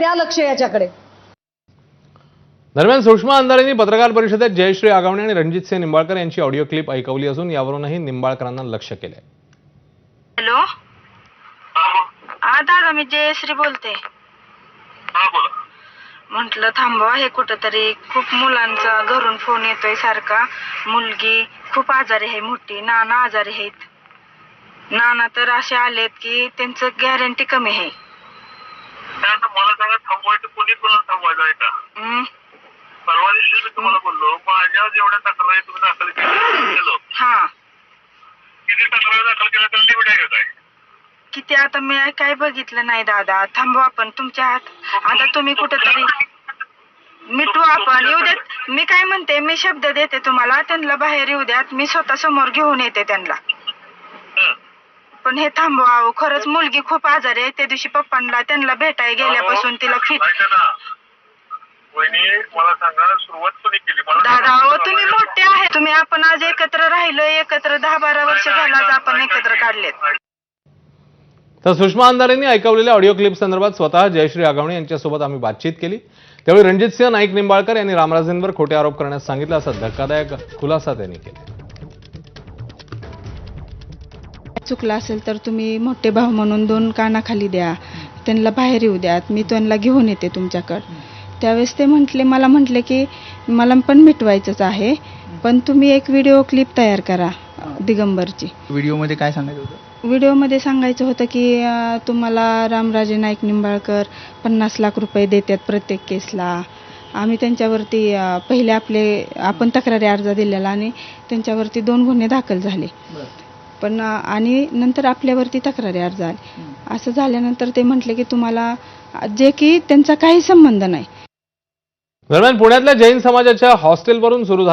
द्या लक्ष याच्याकडे. दरम्यान सुषमा अंधारेंनी पत्रकार परिषदेत जयश्री आगवणे आणि रणजितसिंह निंबाळकर यांची ऑडिओ क्लिप ऐकवली असून यावरूनही निंबाळकरांना लक्ष केलंय. हॅलो, हा दादा, मी जयश्री बोलते. म्हटलं थांबवा, हे कुठंतरी खूप मुलांचा घरून फोन येतोय सारखा. मुलगी खूप आजारी आहे, मोठी नाना आजारी आहेत. नाना तर असे आलेत की त्यांचं गॅरंटी कमी आहे. मला सांगा, थांबवायचं कोणी कोणाला थांबवायचं आहे का? परवा दिवशी मी तुम्हाला बोललो, माझ्या जेवढ्या तक्रारी तुम्ही दाखल केलं, हा, किती तक्रारी दाखल केल्या तर लिमिट आहे काय? किती आता मी काय बघितलं नाही दादा. थांबवा आपण, तुमच्या हात. आता तुम्ही कुठंतरी मिटवू आपण. येऊ देत. मी काय म्हणते, मी शब्द देते तुम्हाला, त्यांना बाहेर येऊ द्यात. मी स्वतः समोर घेऊन येते त्यांना. पण हे थांबवा. खरंच मुलगी खूप आजारी आहे. त्या दिवशी पप्पांना त्यांना भेटायला गेल्यापासून तिला फिट. ऐका ना वहिनी, मला सांगा, सुरुवात कोणी केली? दादा हो, तुम्ही मोठे आहे. तुम्ही आपण आज एकत्र राहिलो, एकत्र 10-12 वर्ष झाला आज आपण एकत्र काढलेत. तर सुषमा अंधारेंनी ऐकवलेल्या ऑडिओ क्लिप संदर्भात स्वतः जयश्री आगवणे यांच्यासोबत आम्ही बातचीत केली. त्यावेळी रणजितसिंह नाईक निंबाळकर यांनी रामराजेंवर खोटे आरोप करण्यास सांगितलं, असा धक्कादायक खुलासा त्यांनी केला. चुकलं असेल तर तुम्ही मोठे भाऊ म्हणून 2 कानाखाली द्या, त्यांना बाहेर येऊ द्यात, मी त्यांना घेऊन येते तुमच्याकडं. त्यावेळेस ते मला म्हटले की मला पण मिटवायचंच आहे, पण तुम्ही एक व्हिडिओ क्लिप तयार करा दिगंबरची. व्हिडिओमध्ये काय सांगायचं होतं? व्हिडिओमध्ये सांगायचं होतं की तुम्हाला रामराजे नाईक निंबाळकर 50 लाख रुपये देतात प्रत्येक केसला. आम्ही त्यांच्यावरती पहिले आपण तक्रारी अर्ज दिलेला आणि त्यांच्यावरती 2 गुन्हे दाखल झाले, पण आणि नंतर आपल्यावरती तक्रारी अर्ज आले. असं झाल्यानंतर ते म्हटले की तुम्हाला जे की त्यांचा काही संबंध नाही. दरम्यान पुण्यातल्या जैन समाजाच्या हॉस्टेलवरून सुरू झाले